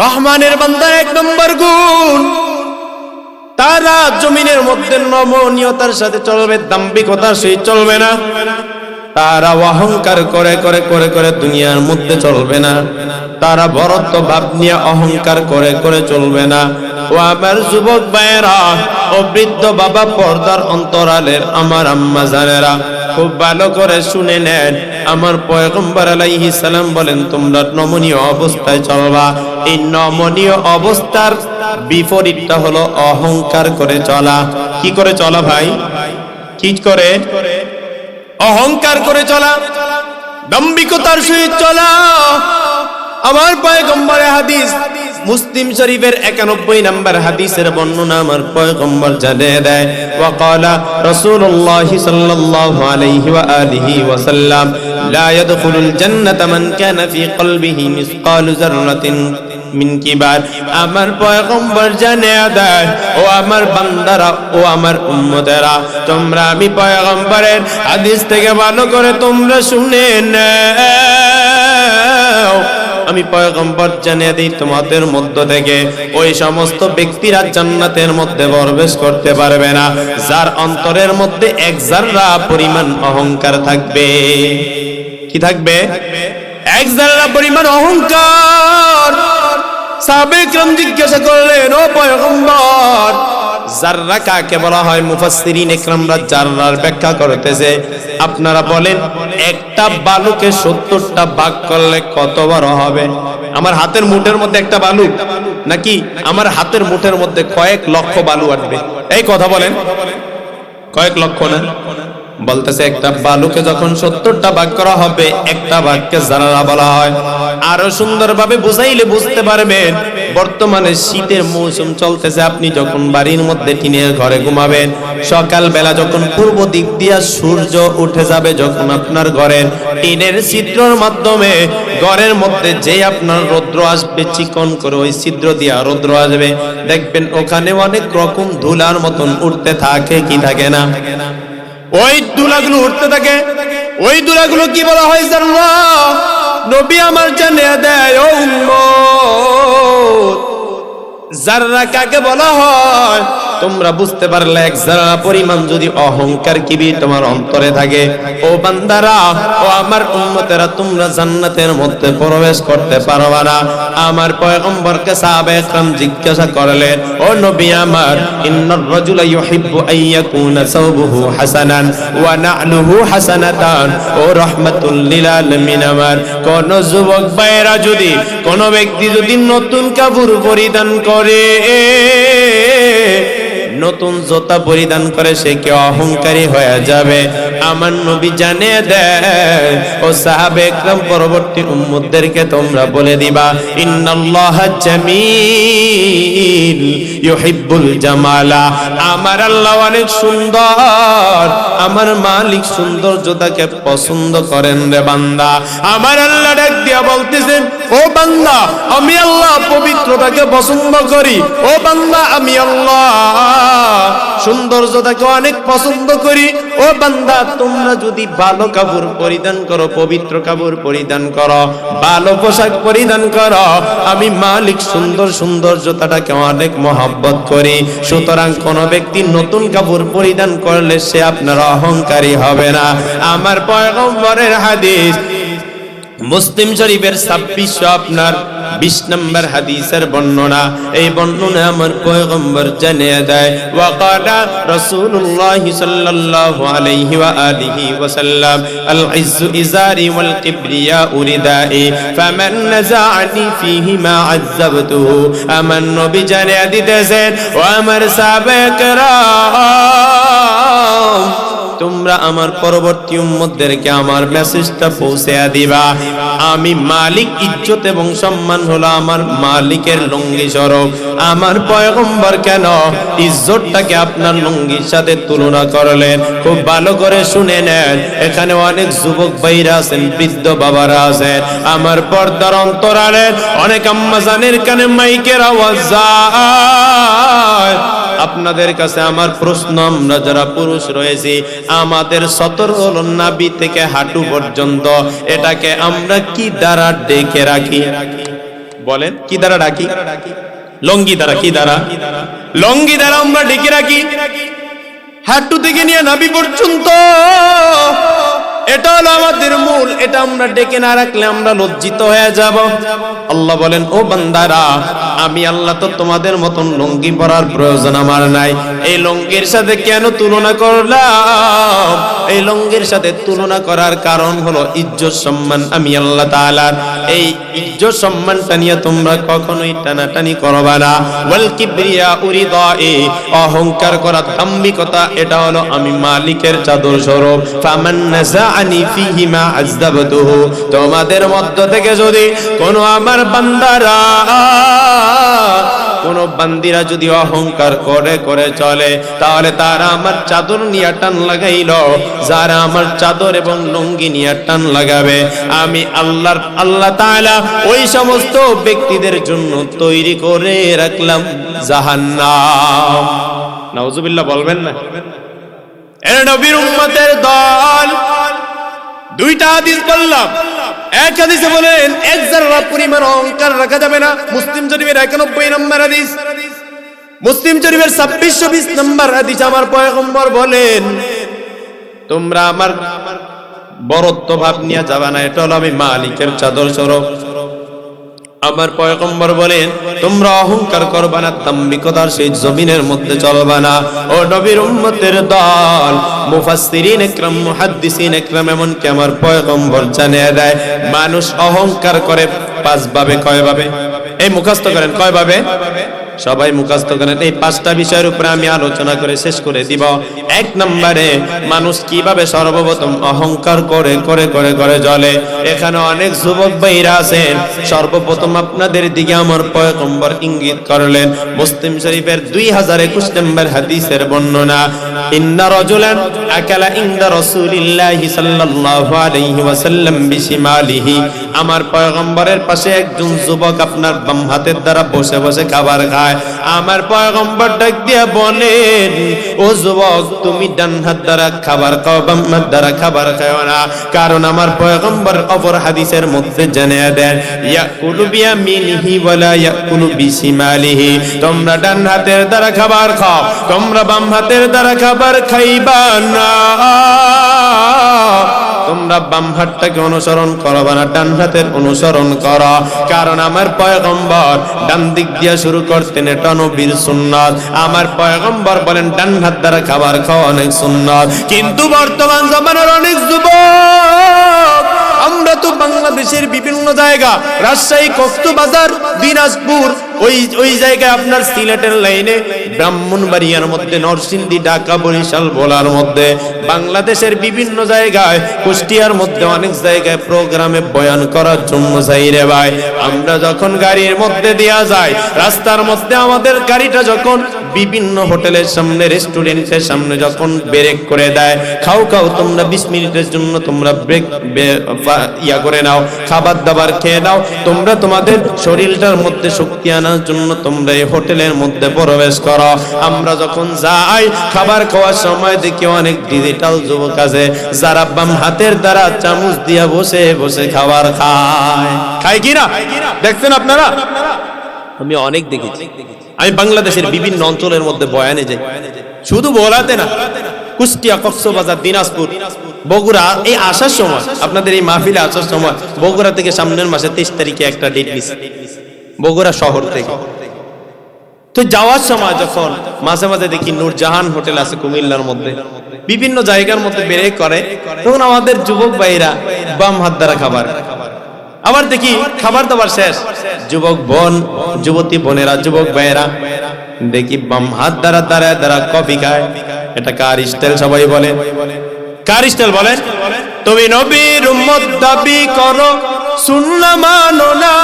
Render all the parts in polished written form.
রহমানের বান্দা এক নম্বর গুণ, তারা জমিনের মধ্যে নমনীয়তার সাথে চলবে, দাম্ভিকতার সহিত চলবে না। তারা অহংকার করে করে করে করে দুনিয়ার মধ্যে চলবে না। তারা বরত্ব ভাব নিয়ে অহংকার করে করে চলবে না। ও আমার যুবক ভাইয়েরা, ও বৃদ্ধ বাবা, পর্দার অন্তরালের আমার আম্মা জানেরা, খুব ভালো করে শুনে নেন। আমার পয়গম্বর আলাইহিস সালাম বলেন, তোমরা নমনীয় অবস্থায় চলবা। এই নমনীয় অবস্থার বিপরীতটা হলো অহংকার করে চলা। কি করে চলা ভাই? কি করে? অহংকার করে চলা, দাম্ভিকতার সহিত চলা। আমার পয়গম্বরের হাদিস, মুসলিম শরীফের 91 নম্বর হাদিসের বর্ণনা আমার পয়গম্বর জানিয়ে দেয়, ওয়াকালা রাসূলুল্লাহ সাল্লাল্লাহু আলাইহি ওয়া আলিহি ওয়া সাল্লাম, লা ইয়াদখুলুল জান্নাতা মান কানা ফি কলবিহি মিসকালু যাররাতিন মিন কিবার। আমার পয়গম্বর জানিয়ে দেয়, ও আমার বান্দারা, ও আমার উম্মতেরা, তোমরা আমি পয়গম্বরের হাদিস থেকে ভালো করে তোমরা শুনে নাও। আমি পয়গম্বর জানিয়ে দিই, তোমাদের মধ্য থেকে ওই সমস্ত ব্যক্তিরা জান্নাতের মধ্যে প্রবেশ করতে পারবে না যার অন্তরের মধ্যে এক যাররা পরিমাণ অহংকার থাকবে। কি থাকবে? এক যাররা পরিমাণ অহংকার। সাহাবায়ে কেরাম জিজ্ঞাসা করলেন, ও পয়গম্বর, যাররা কাকে বলা হয়? মুফাসসিরিন ইকরামরা যাররার ব্যাখ্যা করতেছে, আপনারা বলেন একটা বালুকে 70টা ভাগ করলে কত বড় হবে? আমার হাতের মুঠের মধ্যে একটা বালু, নাকি আমার হাতের মুঠের মধ্যে কয়েক লক্ষ বালু আসবে? এই কথা বলেন, কয়েক লক্ষ না? বলতেছে একটা বালুকে যখন 70টা ভাগ করা হবে, একটা ভাগকে যাররা বলা হয়। আরো সুন্দরভাবে বুঝাইলে বুঝতে পারবেন। বর্তমানে শীতের মৌসুম চলতেছে, আপনি যখন বাড়ির মধ্যে টিনের ঘরে ঘুমাবেন, সকাল বেলা যখন পূর্ব দিক দিয়া সূর্য উঠে যাবে, যখন আপনার ঘরের টিনের ছিদ্রের মাধ্যমে ঘরের মধ্যে যে আপনার রৌদ্র আসবে, চিকন করে ওই ছিদ্র দিয়া রৌদ্র আসবে, দেখবেন ওখানে অনেক রকম ধুলার মতন উঠতে থাকে, কি থাকে না? ওই ধুলাগুলো উঠতে থাকে। ওই ধুলাগুলো কি বলা হয়? যাররা। নবী আমার জানিয়ে দেয়, ও উম্মত, যাররা কাকে বলা হয়? তোমরা বুঝতে পারলে এক যারা পরিমাণ যদি অহংকার কিবি তোমার অন্তরে থাকে, ও বান্দারা, ও আমার উম্মতেরা, তোমরা জান্নাতের মধ্যে প্রবেশ করতে পারবা না। আমার পয়গম্বরকে সাহাবায়ে কেরাম জিজ্ঞাসা করলেন, ও নবী আমার, ইন্নার রাজুলা ইউহিব্বু আইয়াকুনা সাওবুহু হাসানান ওয়া না'লুহু হাসানাতান, ও রাহমাতুল লিল আলামিন, আমার কোন যুবক ভাইরা যদি, কোন ব্যক্তি যদি নতুন কাপড় পরিধান করে, নতুন জুতা পরিধান করে, সে কি অহংকারী হয়ে যাবে? আমার নবী জানিয়ে দেয়, ও সাহাবায়ে কেরাম পরবর্তী উম্মতদেরকে তোমরা বলে দিবা, ইন্নাল্লাহা জামিল ইউহিব্বুল জামালা। আমার আল্লাহ অনেক সুন্দর, আমার মালিক সৌন্দর্যতাকে পছন্দ করেন রে বান্দা। আমার আল্লাহ ডাক দিয়া বলতেছেন, ও বান্দা, আমি আল্লাহ পবিত্রতাকে পছন্দ করি। ও বান্দা, আমি আল্লাহ সৌন্দর্যতাকে অনেক পছন্দ করি। ও বান্দা, তোমরা যদি ভালো কাপড় পরিধান করো, পবিত্র কাপড় পরিধান করো, ভালো পোশাক পরিধান করো, আমি মালিক সৌন্দর্যতাটাকে অনেক মহব্বত করি। সুতরাং কোন ব্যক্তি নতুন কাপড় পরিধান করলে সে আপনার অহংকারী হবে না। আমার পয়গম্বরের হাদিস, মুসলিম শরীফের 2620 নম্বর হাদিসের বর্ণনা। এই বর্ণনা আমার পয়গম্বর জানিয়ে দেয়, ওয়াকালা রাসূলুল্লাহ সাল্লাল্লাহু আলাইহি ওয়া আলিহি ওয়া সাল্লাম, আল ইজ্জু ইজারি ওয়াল কিবরিয়া উরিদাই, ফামান নাযাআনি ফীহি মা আযাবতুহু। আমার নবী জানিয়ে দিতেছেন, ও আমার সাহাবায়ে কেরাম, তোমরা আমার পরবর্তী উম্মতদেরকে আমার মেসেজটা পৌঁছে দিবা। আমি মালিক, ইজ্জত এবং সম্মান হলো আমার মালিকের লুঙ্গি স্বরূপ। আমার পয়গম্বর কেন ইজ্জতটাকে আপনার লুঙ্গির সাথে তুলনা করলেন? খুব ভালো করে শুনে নেন। এখানে অনেক যুবক ভাইরা আছেন, বৃদ্ধ বাবারা আছেন, আমার পর্দার অন্তরালের অনেক আম্মাজানের কানে মাইকের আওয়াজ যায়। আপনাদের কাছে আমার প্রশ্ন, আমরা যারা পুরুষ রয়েছি, আমাদের সতর হলো নাভি থেকে হাঁটু পর্যন্ত, এটাকে আমরা কি দ্বারা ডেকে রাখি? বলেন কি দ্বারা ডাকি? লঙ্গি দ্বারা। কি দ্বারা? লঙ্গি দ্বারা আমরা ডেকে রাখি হাঁটু থেকে নিয়ে নাভি পর্যন্ত। এটা হলো আমাদের মূল। এটা আমরা ডেকে না রাখলে আমরা লজ্জিত হয়ে যাব। আল্লাহ বলেন, ও বান্দারা, আমি আল্লাহ তো তোমাদের মতন লুঙ্গি পরার প্রয়োজন আমার নাই। এই লুঙ্গির সাথে কেন তুলনা করলাম? এই লুঙ্গির সাথে তুলনা করার কারণ হলো ইজ্জত সম্মান। আমি আল্লাহ তাআলার এই ইজ্জত সম্মানটা নিয়ে তোমরা কখনোই টানাটানি করবা না। ওয়াল কিবরিয়া উরিদায়ে, অহংকার করা, দাম্ভিকতা, এটা হলো আমি মালিকের চাদর স্বরূপ। ফামান নাযাআনি ফীহিমা আযযাবতুহু, তোমাদের মধ্য থেকে যদি কোনো আমার বান্দারা, কোন বান্দিরা যদি অহংকার করে করে চলে, তাহলে তারা আমার চাদর নিয়ে টান লাগাইল। যারা আমার চাদর এবং লুঙ্গি নিয়ে টান লাগাবে, আমি আল্লাহ তাআলা ওই সমস্ত ব্যক্তিদের জন্য তৈরি করে রাখলাম জাহান্নাম। নাউজুবিল্লাহ বলবেন না? এর নবীর উম্মতের দল। দুইটা হাদিস বললাম। এক হাদিসে বলেন এক যারা পরিমাণ অহংকার রাখা যাবে না। মুসলিম শরীফের 91 নম্বর হাদিস, মুসলিম শরীফের 2620 নম্বর হাদিস। আমার পয়গম্বর বলেন, তোমরা আমার বরত্ব ভাব নিয়ে যাবে না। এটা হলো আমি মালিকের চাদর স্বরূপ। আমার পয়গম্বর বলেন, তোমরা অহংকার করবা না, দাম্ভিকতার সেই জমিনের মধ্যে চলবা না। ও নবীর উম্মতের দল, মুফাসসিরিন ইকরাম, মুহাদ্দিসিন ইকরাম, এমনকি আমার পয়গম্বর জানিয়ে দেয়, মানুষ অহংকার করে 5 ভাবে। কয় ভাবে? এই মুখস্থ করেন, কয় ভাবে? সবাই মুখস্থ করেন। এই 5টা বিষয়ের উপরে আমি আলোচনা করে শেষ করে দিব। 1 নম্বরে, মানুষ কিভাবে সর্বপ্রথম অহংকার করে করে করে করে চলে। এখানে অনেক যুবক ভাইরা আছেন, সর্বপ্রথম আপনাদের দিকে আমার পয়গম্বর ইঙ্গিত করলেন। মুসলিম শরীফের 2021 নম্বর হাদিসের বর্ণনা, ইন্না রাজুলান আকালা ইনদা রাসূলিল্লাহি সাল্লাল্লাহু আলাইহি ওয়াসাল্লাম বিশিমালিহি, আমার পয়গম্বরের পাশে একজন যুবক আপনার বাম হাতের দ্বারা বসে বসে খাবার খায়। আমার পয়গম্বর ডাক দিয়া বলেন, ও যুবক, তুমি ডান হাত দ্বারা খাবার খাও, বাম হাত দ্বারা খাবার খাও না। কারণ আমার পয়গম্বর অপর হাদিসের মধ্যে জানিয়ে দেন, ইয়াকুলু বিয়ামিনিহি ওয়ালা ইয়াকুলু বিশিমালিহি, তোমরা ডান হাতের দ্বারা খাবার খাও, তোমরা বাম হাতের দ্বারা খাবার খাইবা না। তোমরা বাম হাতটাকে অনুসরণ করবা না, ডান হাতের অনুসরণ করো। কারণ আমার পয়গম্বর ডান দিক দিয়ে শুরু করতেন, এটা নবীর সুন্নাত। আমার পয়গম্বর বলেন ডান হাত দ্বারা খাবার খাওয়া অনেক সুন্নাত। কিন্তু বর্তমান জামানার অনেক যুবক, আমরা তো বাংলাদেশের বিভিন্ন জায়গা, রাজশাহী, কক্সবাজার, দিনাজপুর, ওই জায়গায় আপনার সিলেটের লাইনে, ব্রাহ্মণবাড়িয়ার মধ্যে, নরসিংদী, ঢাকা, বরিশাল, ভোলার মধ্যে, বাংলাদেশের বিভিন্ন জায়গায়, কুষ্টিয়ার মধ্যে অনেক জায়গায় প্রোগ্রামে বয়ান করার জন্য যাই রে ভাই। আমরা যখন গাড়ির মধ্যে দেয়া যায়, রাস্তার মধ্যে আমাদের গাড়িটা যখন বিভিন্ন হোটেলের সামনে, রেস্টুরেন্টের সামনে যখন ব্রেক করে দেয়, খাও খাও তোমরা 20 মিনিটের জন্য তোমরা ব্রেক করে নাও, খাবার দাবার খেয়ে নাও, তোমরা তোমাদের শরীরটার মধ্যে শক্তি আনার জন্য তোমরা এই হোটেলের মধ্যে প্রবেশ করো। আমরা যখন যাই, খাবার খাওয়ার সময় দেখি অনেক ডিজিটাল যুবক আছে যারা বাম হাতের দ্বারা চামচ দিয়া বসে বসে খাবার খায় কিনা দেখছেন আপনারা? আমি অনেক দেখেছি। আমি বাংলাদেশের বিভিন্ন অঞ্চলের মধ্যে বয়ানে যাই, শুধু বলাতে না, কুষ্টিয়া, কক্সবাজার, দিনাজপুর, বগুড়া, এই আসার সময়, আপনাদের এই মাহফিলে আসার সময়, বগুড়া থেকে সামনের মাসে 23 তারিখে একটা ডেট নিছি, বগুড়া শহর থেকে। তো যাওয়ার সময় যখন মাঝে মাঝে দেখি নূরজাহান হোটেল আছে কুমিল্লার মধ্যে, বিভিন্ন জায়গার মধ্যে বেড়ে করে, তখন আমাদের যুবক ভাইরা বাম হাত দ্বারা খাবার, আবার দেখি খাবার দাবার শেষ, যুবক বোন, যুবতী বোনেরা, যুবক ভাইয়েরা দেখি বাম হাত দ্বারা দাঁড়ায় দ্বারা কফি খায়। এটা কার স্টাইল? সবাই বলে কার স্টাইল? বলেন। তুমি নবীর উম্মত দাবি করো, সুন্নাহ মানো না,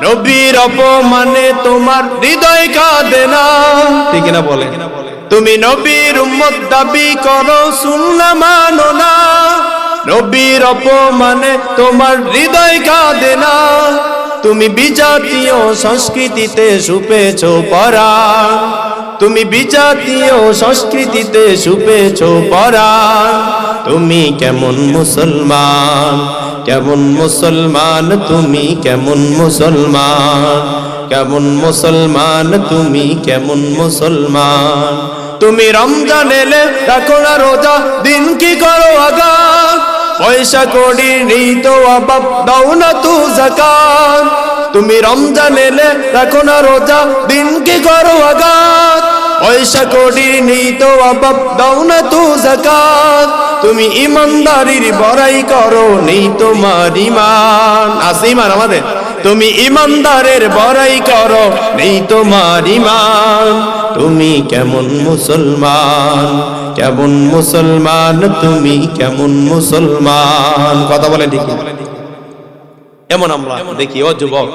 নবীর অপমানে তোমার হৃদয় কাঁদে না, ঠিক না? বলে তুমি নবীর উম্মত দাবি করো, সুন্নাহ মানো না, নবীর অপমানে তোমার হৃদয় কাঁদে না। তুমি বিজাতীয় সংস্কৃতিতে সুপেছো পরা, তুমি বিজাতীয় সংস্কৃতিতে সুপেছো পরা, তুমি কেমন মুসলমান, কেমন মুসলমান তুমি, কেমন মুসলমান, কেমন মুসলমান তুমি, কেমন মুসলমান। তুমি রমজান এলে রাখো না রোজা, দিন কি করো আগাম, পয়সা কড়ি নেই তো অভাব, দাও না তু যাকাত। তুমি রমজান এলে রাখো না রোজা, দিন কি করো আগাত, পয়সা কড়ি নেই তো অভাব, দাও না তু যাকাত। তুমি ইমানদারির বড়াই করো, নেই তোমার ইমান, আছে ইমান আমাদের? তুমি ইমানদারের বড়াই করো, নেই তোমার ইমান। তুমি কেমন মুসলমান, কেমন মুসলমান তুমি, কেমন মুসলমান। কথা বলে ঠিক এমন আমরা দেখি। ও যুবক,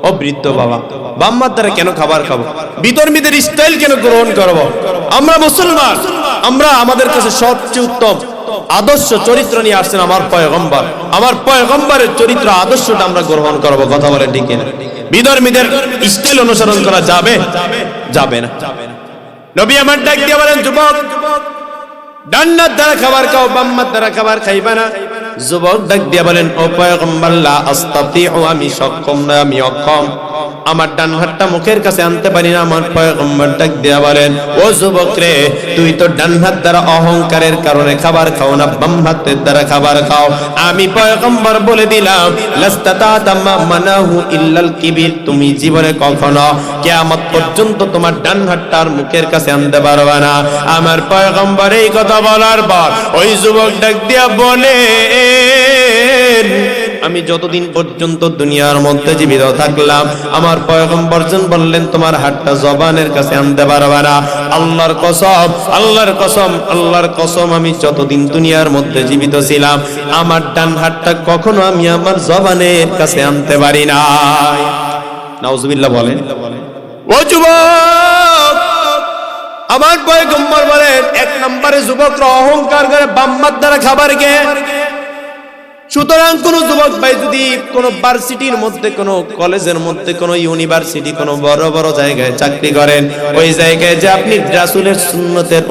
ও বৃদ্ধ বাবা, বাম্মার দ্বারা কেন খাবার খাবো, বিতর্মীদের স্টাইল কেন গ্রহণ করবো? আমরা মুসলমান, আমরা আমাদের কাছে সবচেয়ে উত্তম আদর্শ চরিত্র নিয়ে আসছেন আমার পয়গম্বর। আমার পয়গম্বরের চরিত্র আদর্শটা আমরা গ্রহণ করব। কথা বলে ঠিক না? বিধর্মীদের স্টাইল অনুসরণ করা যাবে? যাবে না। নবী আমার ডাক দিয়ে বলেন, যুবক ডান্নার দ্বারা খাবার খাও, বাম্মার দ্বারা খাবার খাইবা না। যুবক ডাক দিয়ে বলেন, ও পয়গম্বর, লা আস্তাতিউ, আমি সক্ষম না, আমি অক্ষম, আমার ডান হাতটা মুখের কাছে আনতে পারি না। আমার পয়গম্বর ডাক দিয়া বলেন, ও যুবক রে, তুই তো ডান হাত দ্বারা অহংকারের কারণে খাবার খাও না, বাম হাতের দ্বারা খাবার খাও। আমি পয়গম্বর বলে দিলাম, লাস্তাতা মানাহু ইল্লাল কিবির, তুমি জীবনে কখনো কিয়ামত পর্যন্ত তোমার ডান হাতটা আর মুখের কাছে আনতে পারবে না। আমার পয়গম্বর এই কথা বলার পর ওই যুবক ডাক দিয়া বলে, আমি যতদিন পর্যন্ত দুনিয়ার মধ্যে জীবিত থাকলাম, আমার পয়গম্বর বললেন তোমার হাতটা জবানের কাছে আনতে পারবে না। আল্লাহর কসম, আল্লাহর কসম, আল্লাহর কসম, আমি যতদিন দুনিয়ার মধ্যে জীবিত ছিলাম, আমার ডান হাতটা কখনো আমি আমার জবানের কাছে আনতে পারি না। নাউজুবিল্লাহ বলেন। ও যুবক, আমার পয়গম্বর বলেন, এক নম্বরে যুবকরা অহংকার করে বাম্মার দ্বারা খাবার খেয়ে। সুতরাং কোন যুবক ভাই যদি কোন ভার্সিটির মধ্যে, কোন কলেজের মধ্যে, কোন ইউনিভার্সিটি, কোন বড় বড় জায়গায় চাকরি করেন, ওই জায়গায় যে আপনি রাসূলের সুন্নতের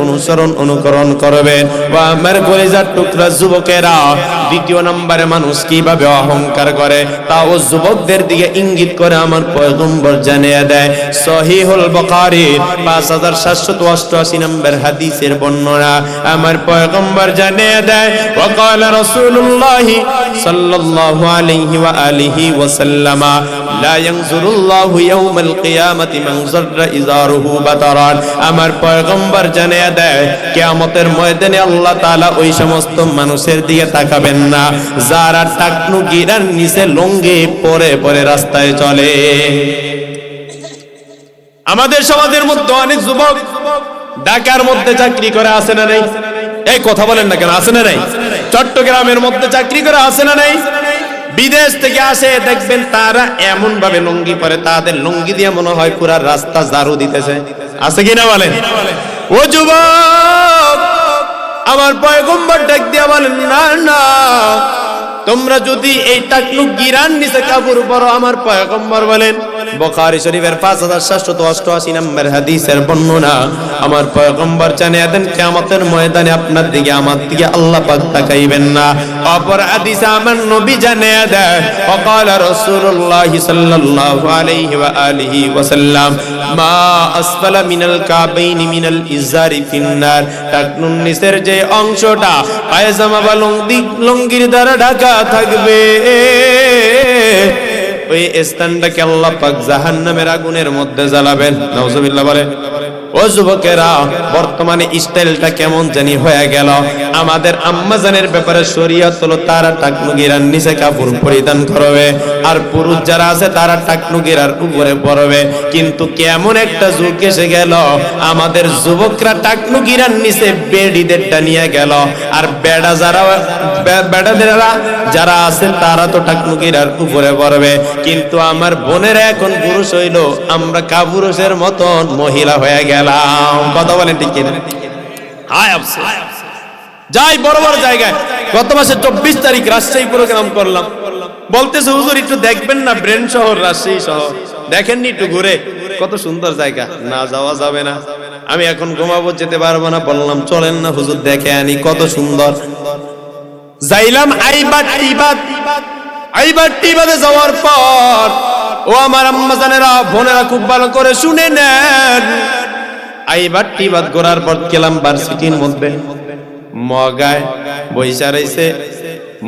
অনুকরণ করবেন। বা আমার কলিজার টুকরা যুবকেরা, দ্বিতীয় নম্বরে মানুষ কিভাবে অহংকার করে তাও যুবকদের দিকে ইঙ্গিত করে আমার পয়গম্বর জানিয়ে দেয়। সহিহুল বুখারী 5788 নম্বর হাদিসের বর্ণনা আমার পয়গম্বর জানিয়ে দেয়, ওয়াকাল রাসূলুল্লাহ সাল্লাল্লাহু আলাইহি ওয়া আলিহি ওয়াসাল্লাম, লা ইয়ানজুরুল্লাহু ইয়াউমাল কিয়ামাতি মান যাররা ইজারুহু বাতারান। আমার পয়গম্বর জানিয়ে দেয়, কিয়ামতের ময়দানে আল্লাহ তাআলা ওই সমস্ত মানুষের দিকে তাকাবেন না যারা টাকনু গিরার নিচে লুঙ্গি পরে পরে রাস্তায় চলে। আমাদের সমাজের মধ্যে অনেক যুবক ঢাকার মধ্যে চাকরি করে, আছে না নাই? এই কথা বলেন না কেন, আছে না নাই? চট্টগ্রামের মধ্যে চাকরি করে, আছে না নাই? বিদেশ থেকে আসে, দেখবেন তারা এমন ভাবে লুঙ্গি পরে, তাদের লুঙ্গি দিয়ে মনে হয় পুরা রাস্তা ঝাড়ু দিতেছে। আছে কিনা বলেন? ও যুবক, আমার পয়গম্বর ডাক দিয়া বলেন, না না, তোমরা যদি এই টাকলু গিরান নিচে কাপড় পরো, আমার পয়গম্বর বলেন, বুখারী শরীফের 5788 নম্বর হাদিসের বর্ণনা, আমার পয়গম্বর জানিয়ে দেন, কিয়ামতের ময়দানে আপনার দিকে আমার দিকে আল্লাহ পাক তাকাইবেন না। অপর হাদিসে আমার নবী জানিয়ে দেন, ওয়াকাল রাসূলুল্লাহ সাল্লাল্লাহু আলাইহি ওয়া আলিহি ওয়াসাল্লাম, মা আসফালা মিনাল কাবাইনি মিনাল ইজারি ফিন্নার, টাকনুর নিচের যে অংশটা পায়জামা বা লুঙ্গির দ্বারা ঢাকা থাকবে, ওই স্থানটাকে আল্লাহ পাক জাহান্নামের আগুনের মধ্যে জ্বালাবেন। নাউজুবিল্লাহ বলে। ও যুবকেরা, বর্তমানে স্টাইলটা কেমন জানি হয়ে গেল। আমাদের আম্মাজানের ব্যাপারে শরীয়ত হলো তারা টাকনুগিরার নিচে কাপড় পরিধান করবে, আর পুরুষ যারা আছে তারা টাকনুগিরার উপরে পরবে। কিন্তু কেমন একটা যুগ এসে গেল, আমাদের যুবকরা টাকনুগিরার নিচে বেডিদেরটা নিয়ে গেল, আর বেড়াদেরা যারা আছে তারা তো টাকনুগিরার উপরে পরবে। কিন্তু আমার বোনেরা এখন পুরুষ হইল, আমরা কাপুরুষের মতন মহিলা হয়ে গেলাম। কথা বলেন ঠিক কিনা? হায় আফসোস। যাই বড় বড় জায়গায়, গত মাসে 24 তারিখ রাজশাহী প্রোগ্রাম করলাম, বলতেছে হুজুর একটু দেখবেন না ব্রেন শহর, রাজশাহী শহর দেখেননি একটু ঘুরে, কত সুন্দর জায়গা। না, যাওয়া যাবে না, আমি এখন ঘুমাবো, যেতে পারবো না। বললাম চলেন না হুজুর দেখে আনি, কত সুন্দর। যাইলাম আইবার টিবাদে যাওয়ার পর ও আমার আম্মাজানেরা বোনেরা খুব ভালো করে শুনে নেন, আইবার টিবাদ করার পর গেলাম ভার্সিটির মধ্যে। মগায় বইসা রইছে,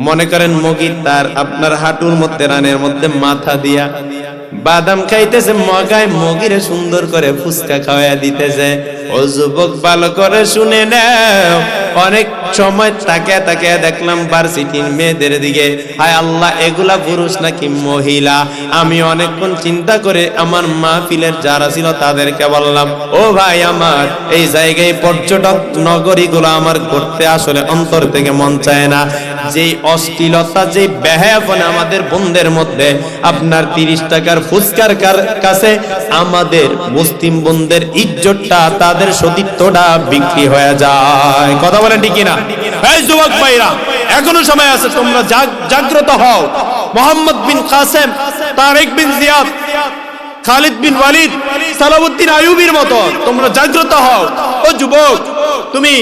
মনে করেন মগি তার আপনার হাঁটুর মধ্যে রানের মধ্যে মাথা দিয়া বাদাম খাইতেছে, মগায় মগিরে সুন্দর করে ফুচকা খাওয়াইয়া দিতেছে। ও যুবক ভালো করে শুনে নাও, অনেক সময় তাকে দেখলাম ভার্সিটির মেয়েদের দিকে, হায় আল্লাহ এগুলা পুরুষ নাকি মহিলা। আমি অনেকক্ষণ চিন্তা করে আমার মাহফিলের যারা ছিল তাদেরকে বললাম, ও ভাই আমার এই জায়গায় পর্যটক নগরীগুলো আমার করতে আসলে অন্তর থেকে মন চায় না। যেই অশ্লীলতা, যেই বেহায়াপনা আমাদের বোনদের মধ্যে, আপনার 30 টাকার ফুচকার কাছে আমাদের মুসলিম বোনদের ইজ্জতটা, তাদের সতীত্বটা বিক্রি হয়ে যায়। কথা বলেন ঠিক কিনা? এই যুবক ভাইরা, এখনো সময় আছে, তোমরা জাগ্রত হও। মোহাম্মদ বিন কাসেম, তারেক বিন জিয়াদ, খালিদ বিন ওয়ালিদ, সালাউদ্দিন আইয়ুবীর মতো তোমরা জাগ্রত হও। ও যুবক, তুমি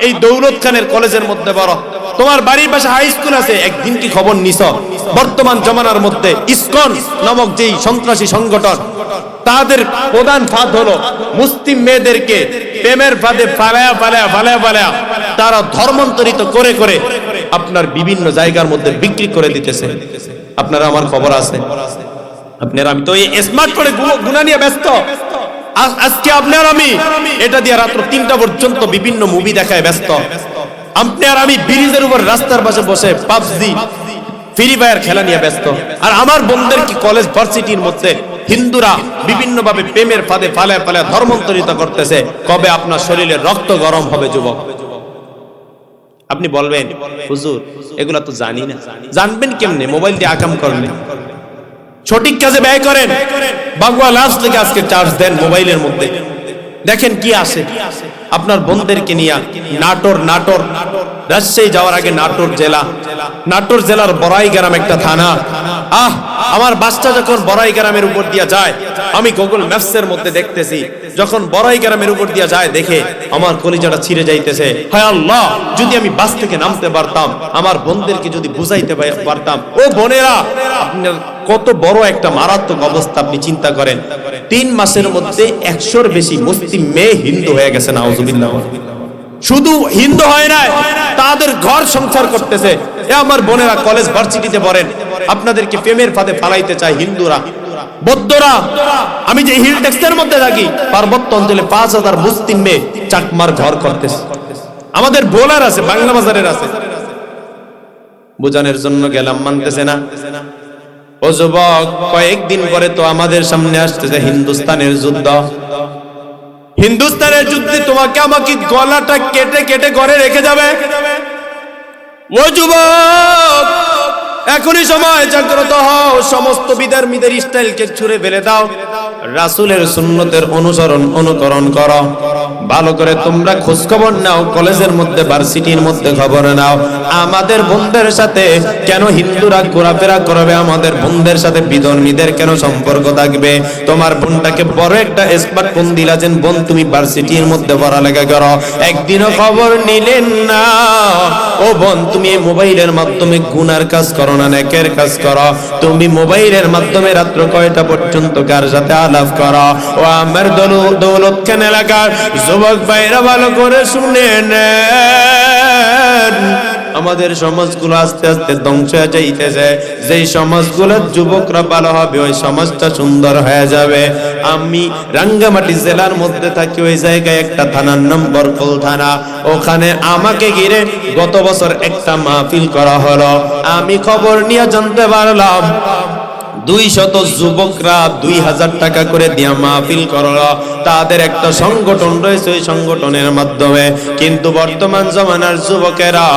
এই দৌলত খানের কলেজের মধ্যে বড়, তোমার বাড়ির পাশে হাই স্কুল আছে, একদিন কি খবর নিছ বর্তমান জমানার মধ্যে ইসকন নামক যেই সন্ত্রাসী সংগঠন, তাদের প্রধান ফাঁদ হলো মুসলিম মেয়েদেরকে প্রেমের ফাঁদে ফালায়া তারা ধর্মান্তরিত করে করে আপনার বিভিন্ন জায়গার মধ্যে বিক্রি করে দিতেছে। আপনারা আমার খবর আছে, আপনারা আমি তো এই স্মার্টফোনে গুণা নিয়ে ব্যস্ত। আজকে আপনার আমি এটা দিয়ে রাত্র 3টা পর্যন্ত বিভিন্ন মুভি দেখায় ব্যস্ত। আপনি আর আমি ব্রিজের উপর রাস্তার পাশে বসে পাবজি ফ্রি ফায়ার খেলা নিয়ে ব্যস্ত। আর আমার বন্ধুদের কি কলেজ ভার্সিটির মধ্যে হিন্দুরা বিভিন্ন ভাবে প্রেমের ফাঁদে ফালায় ধর্মান্তরিত করতেছে। কবে আপনার শরীরের রক্ত গরম হবে যুবক? আপনি বলবেন হুজুর এগুলা তো জানি না। জানবেন কেমনে? মোবাইল দিয়ে আকাম করেন, সঠিক কাজে ব্যয় করেন। বাগুয়া লাস্ট থেকে আজকে চার্জ দেন মোবাইলের মধ্যে, দেখেন কি আসে। আপনার বন্ধুদেরকে নিয়ে নাটোর রাজশাহী যাওয়ার আগে নাটোর জেলার বড়াই গ্রাম একটা থানা। আমার বাসটা যখন বড়াই গ্রামের উপর দিয়া যায়, আমি গুগল ম্যাপসের মধ্যে দেখতেছি, যখন বড়াই গ্রামের উপর দিয়া যায় দেখে আমার কলিজাটা ছিঁড়ে যাইতেছে। হায় আল্লাহ, যদি আমি বাস থেকে নামতে পারতাম, আমার বোনদেরকে যদি বুঝাইতে পারতাম। ও বোনেরা, আপনার কত বড় একটা মারাত্মক অবস্থা আপনি চিন্তা করেন। 3 মাসের মধ্যে 100-র বেশি মুসলিম মেয়ে হিন্দু হয়ে গেছে। নাউজুবিল্লাহ। শুধু হিন্দু হয় না, তাদের ঘর সংসার করতেছে। এ আমার বোনেরা কলেজ ভার্সিটিতে পড়েন, আপনাদেরকে প্রেমের ফাঁদে ফালাইতে চায় হিন্দুরা, বৌদ্ধরা। আমি যে হিল টেক্সটের মধ্যে থাকি, পার্বত্য অঞ্চলে 5000 মুসলিম মেয়ে চাকমার ঘর করতেছে। আমাদের বোলার আছে, বাংলা বাজারের আছে। বোঝানোর জন্য গেলাম, মানতেছে না। ও যুবক, কয়েকদিন পরে তো আমাদের সামনে আসতেছে হিন্দুস্তানের যুদ্ধ। হিন্দুস্তানের যুদ্ধে তোমাকে আমাকে গলাটা কেটে কেটে ঘরে রেখে যাবে। ও যুবক, এখনই সময়, জাগ্রত হও। সমস্ত বিধর্মীদের স্টাইলকে ছুঁড়ে ফেলে দাও, রাসূলের সুন্নতের অনুকরণ করো। ভালো করে তোমরা খোঁজ খবর নাও, কলেজের মধ্যে ভার্সিটির মধ্যে খবর নাও। আমাদের বোনদের সাথে কেন হিন্দুরা ঘোরাফেরা করবে? আমাদের বোনদের সাথে বিধর্মীদের কেন সম্পর্ক থাকবে? তোমার বোনটাকে বড় একটা স্মার্টফোন দিলা, যেন বোন তুমি ভার্সিটির মধ্যে পড়ালেখা করো, একদিনও খবর নিলেন না। ও বোন, তুমি এই মোবাইলের মাধ্যমে গুনার কাজ করো না, নেকের কাজ করো। তুমি মোবাইলের মাধ্যমে রাত্র কয়টা পর্যন্ত কার সাথে আলাপ করো? ও আমার দৌলত খান এলাকার যুবক ভাইরা, ভালো করে শুনে নেন। আমাদের সমাজগুলো আস্তে আস্তে ধ্বংস হয়ে যাইতেছে। যেই সমাজগুলোর যুবকরা ভালো হবে, ওই সমাজটা সুন্দর হয়ে যাবে। আমি রাঙ্গামাটি জেলার মধ্যে থাকি, ওই জায়গায় একটা থানার নাম বরকল থানা। ওখানে আমাকে ঘিরে গত বছর একটা মাহফিল করা হলো। আমি খবর নিয়ে জানতে পারলাম 200 যুবকরা 2000 টাকা করে দিয়া মাহফিল করলো। তাদের একটা সংগঠন রয়েছে, ওই সংগঠনের মাধ্যমে। কিন্তু বর্তমান জমানার যুবকেরা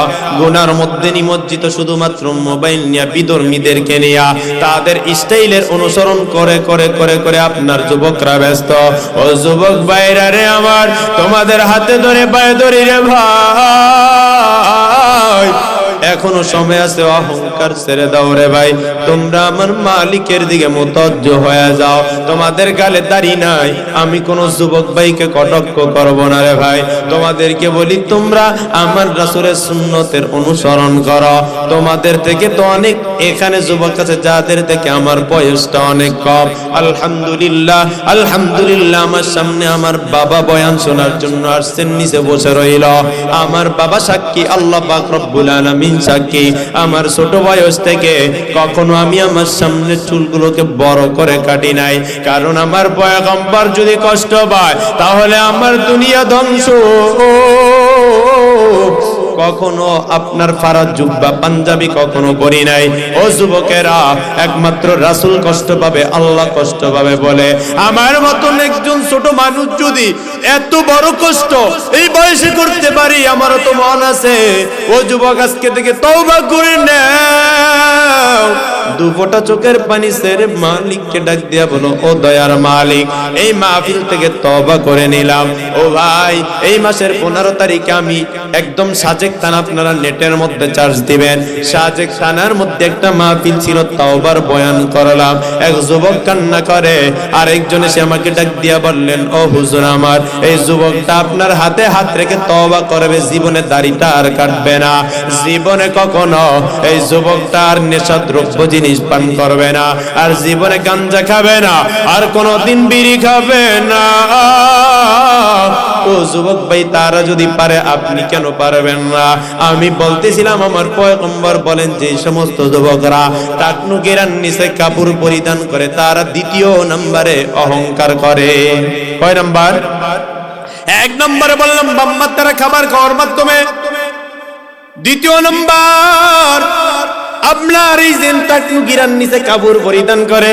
গুনার মধ্যে নিমজ্জিত, শুধুমাত্র মোবাইল নিয়ে বিধর্মীদেরকে নিয়ে তাদের স্টাইলের অনুসরণ করে করে করে করে আপনার যুবকরা ব্যস্ত। ও যুবক ভাইরা রে আমার, তোমাদের হাতে ধরে পায়ে ধরি রে ভাই, এখনো সময় আছে, অহংকার ছেড়ে দাও রে ভাই। তোমরা আমার মালিকের দিকে মুতাওয়াজ্জহ হয়ে যাও। তোমাদের গালে দাড়ি নাই, আমি কোন যুবক ভাইকে কটাক্ষ করব না রে ভাই। তোমাদেরকে বলি, তোমরা আমার রাসূলের সুন্নতের অনুসরণ করো। তোমাদের থেকে তো অনেক এখানে যুবক আছে যাদের থেকে আমার বয়সটা অনেক কম। আলহামদুলিল্লাহ, আলহামদুলিল্লাহ। আমার সামনে আমার বাবা বয়ান শোনার জন্য আসছেন, নিচে বসে রইল। আমার বাবা সাক্ষী, আল্লাহ পাক রব্বুল আলামিন সাক্ষী। আমার ছোট বয়স থেকে কখনো আমি আমার সামনে চুলগুলোকে বড় করে কাটি নাই, কারণ আমার পয়গম্বর যদি কষ্ট পায় তাহলে আমার দুনিয়া ধ্বংস। কখনো আপনার ফারাজ জুব্বা পাঞ্জাবি কখনো করি নাই। ও যুবকেরা, একমাত্র রাসূল কষ্ট পাবে, আল্লাহ কষ্ট পাবে বলে আমার মতন একজন ছোট মানুষ যদি এত বড় কষ্ট এই বয়সে করতে পারি, আমারও তো মন আছে। ও যুবক, আজকে থেকে তওবা করে নাও। দু ফোঁটা চোখের পানি ছেড়ে মালিককে ডাক দিয়া বলো, ও দয়ার মালিক, এই মাহফিল থেকে তওবা করে নিলাম। ও ভাই, এই মাসের 15 তারিখে আমি একদম সাজেক থানা, আপনারা নেটের মধ্যে চার্জ দিবেন, সাজেক থানার মধ্যে একটা মাহফিল ছিল, তওবার বয়ান করলাম। এক যুবক কান্না করে, আর একজন এসে আমাকে ডাক দিয়া বললেন, ও হুজুর, আমার এই যুবকটা আপনার হাতে হাত রেখে তওবা করবে, জীবনে দাড়িটা আর কাটবে না, জীবনে কখনো এই যুবকটা আর নেশাদ্রব্য জিনিস পান করবে না, আর জীবনে গাঞ্জা খাবে না, আর কোনোদিন বিড়ি খাবে না। ও যুবক ভাই, তারা যদি পারে আপনি কেন পারবেন না? আমি বলতেছিলাম আমার পয়গম্বর বলেন যে সমস্ত যুবকরা টাকনুকের নিচে কাপড় পরিধান করে তারা দ্বিতীয় নম্বরে অহংকার করে। কয় নাম্বার? 1 নম্বরে বললাম বাম্মার তারা খাবার খাওয়ার মাধ্যমে। দ্বিতীয় নম্বর আপনার এই যে টাকনুকের নিচে কাপড় পরিধান করে।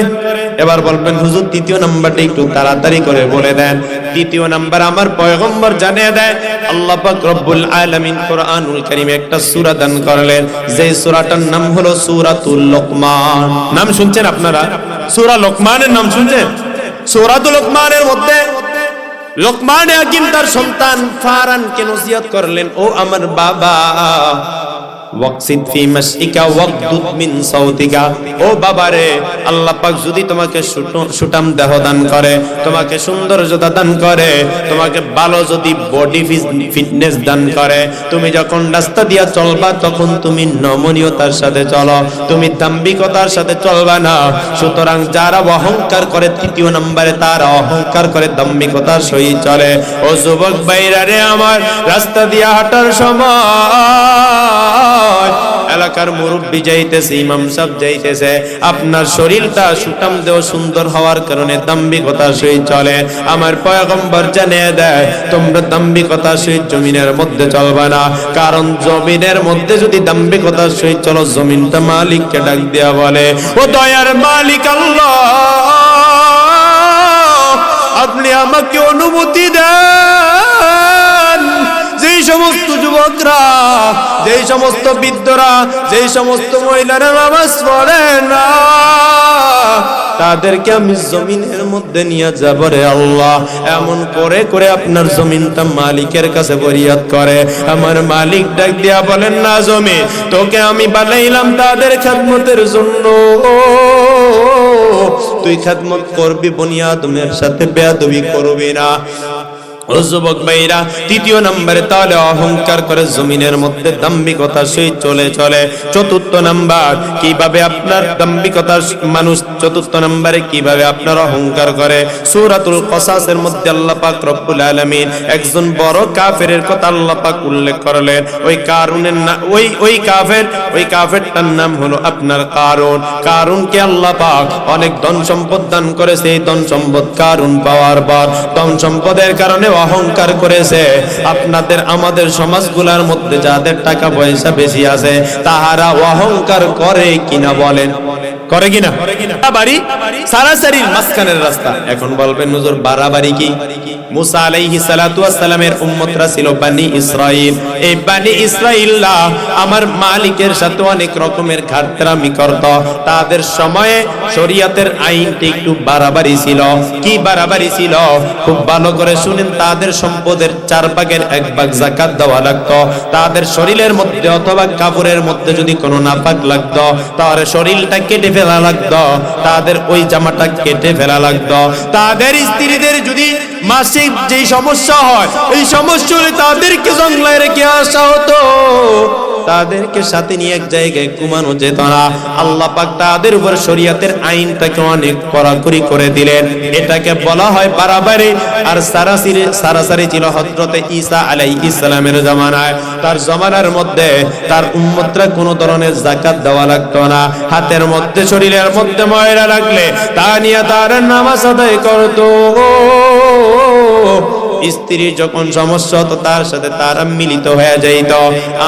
এবার বলবেন হুজুর তৃতীয় নাম্বারটা একটু তাড়াতাড়ি করে বলে দেন। তৃতীয় নাম্বার আমার পয়গম্বর জানিয়ে দেয়, আল্লাহ পাক রব্বুল আলামিন কোরআনুল কারীমে একটা সূরা দান করলেন, যে সূরাটার নাম হলো সূরাতুল লোকমান। নাম শুনছেন আপনারা? সূরা লোকমানের নাম শুনছেন? সূরাতুল লোকমানের মধ্যে লোকমান হাকিম তার সন্তান ফারানকে নসিহত করলেন, ও আমার বাবা, ওয়াকসিদ ফি মাশিকা ওয়াগদুদ মিন সাউতিকা। ও বাবারে, আল্লাহ পাক যদি তোমাকে সুঠাম দেহ দান করে, তোমাকে সৌন্দর্যতা দান করে, তোমাকে ভালো যদি বডি ফিটনেস দান করে, তুমি যখন রাস্তা দিয়া চলবা তখন তুমি নমনীয়তার সাথে চলো, তুমি দাম্ভিকতার সাথে চলবা না। সুতরাং যারা অহংকার করে, তৃতীয় নম্বরে তারা অহংকার করে দাম্ভিকতার সহিত চলে। ও যুবক ভাইরা রে আমার, রাস্তা দিয়া হাঁটার সময় এলাকার মুরব্বী যাইতেছে, ইমাম সাহেব যাইতেছে, আপনার শরীরটা সুঠাম দেহ সুন্দর হওয়ার কারণে দাম্ভিকতার সহিত চলে। আমার পয়গম্বর জানিয়ে দেয়, তোমরা দাম্ভিকতার সহিত জমিনের মধ্যে চলবা না, কারণ জমিনের মধ্যে যদি দাম্ভিকতার সহিত চলো, জমিনটা মালিককে ডাক দিয়া বলে, ও দয়ার মালিক আল্লাহ, আপনি আমাকে অনুমতি দেন। যেই সমস্ত যুবকরা, যেই সমস্ত বৃদ্ধরা, যেই সমস্ত মহিলারা নামাজ পড়ে না, তাদেরকে আমি জমিনের মধ্যে নিয়ে যাব রে আল্লাহ। এমন করে করে আপনার জমিনটা মালিকের কাছে ফরিয়াদ করে। আমার মালিক ডাক দিয়া বলেন, না জমি, তোকে আমি বানাইলাম তাদের খেদমতের জন্য, তুই খেদমত করবি, বনি আদমের সাথে বেয়াদবি করবি না। ও যুবক ভাইরা, তৃতীয় নম্বরে তাহলে অহংকার করে জমিনের মধ্যে দাম্ভিকতার সহিত চলে। চতুর্থ নাম্বার কিভাবে আপনার দাম্ভিকতার মানুষ, চতুর্থ নম্বরে কিভাবে আপনার অহংকার করে। সূরাতুল কসাসের মধ্যে আল্লাহ পাক রব্বুল আলামিন একজন বড় কাফেরের কথা আল্লাহ পাক উল্লেখ করলেন। ওই কারুনের না, ওই কাফেরটার নাম হলো আপনার কারুন। কারুনকে আল্লাহ পাক অনেক ধন সম্পদ দান করেছে। এই ধন সম্পদ কারুন পাওয়ার পর ধন সম্পদের কারণে অহংকার করেছে। আপনাদের আমাদের সমাজগুলোর মধ্যে যাদের টাকা পয়সা বেশি আছে, তাহারা অহংকার করে কিনা বলেন? করে কিনা? বাড়ি সারাসারির মাঝখানের রাস্তা। এখন বলবেন হুজুর বাড়াবাড়ি কি? মুসা আলাইহিস সালাতু ওয়াস সালামের উম্মতরা ছিল বনি ইসরাইল। এই বনি ইসরাইলরা আমার মালিকের সাথে অনেক রকমের ঘাটতারামি করত। তাদের সময়ে শরীয়তের আইনটি একটু বাড়াবাড়ি ছিল। কি বাড়াবাড়ি ছিল? খুব ভালো করে শুনেন। তাদের সম্পদের 4 ভাগের 1 ভাগ যাকাত দেওয়া লাগতো। তাদের শরীরের মধ্যে অথবা কাপড়ের মধ্যে যদি কোনো নাপাক লাগতো তাহলে শরীরটা কেটে ফেলা লাগতো, তাদের ওই জামাটা কেটে ফেলা লাগতো। তাদের স্ত্রীদের যদি মাসিক যে সমস্যা হয়, এই সমস্যা হলে তাদেরকে জঙ্গলায় রেখে আসা হতো, তাদেরকে সাথে নিয়ে এক জায়গায় ঘুমানো যেত না। আল্লাহ পাক তাদের উপর শরীয়তের আইনটাকে অনেক কড়াকড়ি করে দিলেন। এটাকে বলা হয় বাড়াবাড়ি। আর সারাসারি ছিল হযরতে ঈসা আলাইহিস সালামের জামানায়। তার জামানার মধ্যে তার উম্মতরা কোনো ধরনের যাকাত দেওয়া লাগতো না। হাতের মধ্যে শরীরের মধ্যে ময়লা লাগলে তা নিয়ে তার নামাজ আদায় করতো। স্ত্রীর যখন সমস্যা হতো তার সাথে তারা মিলিত হয়ে যাইত।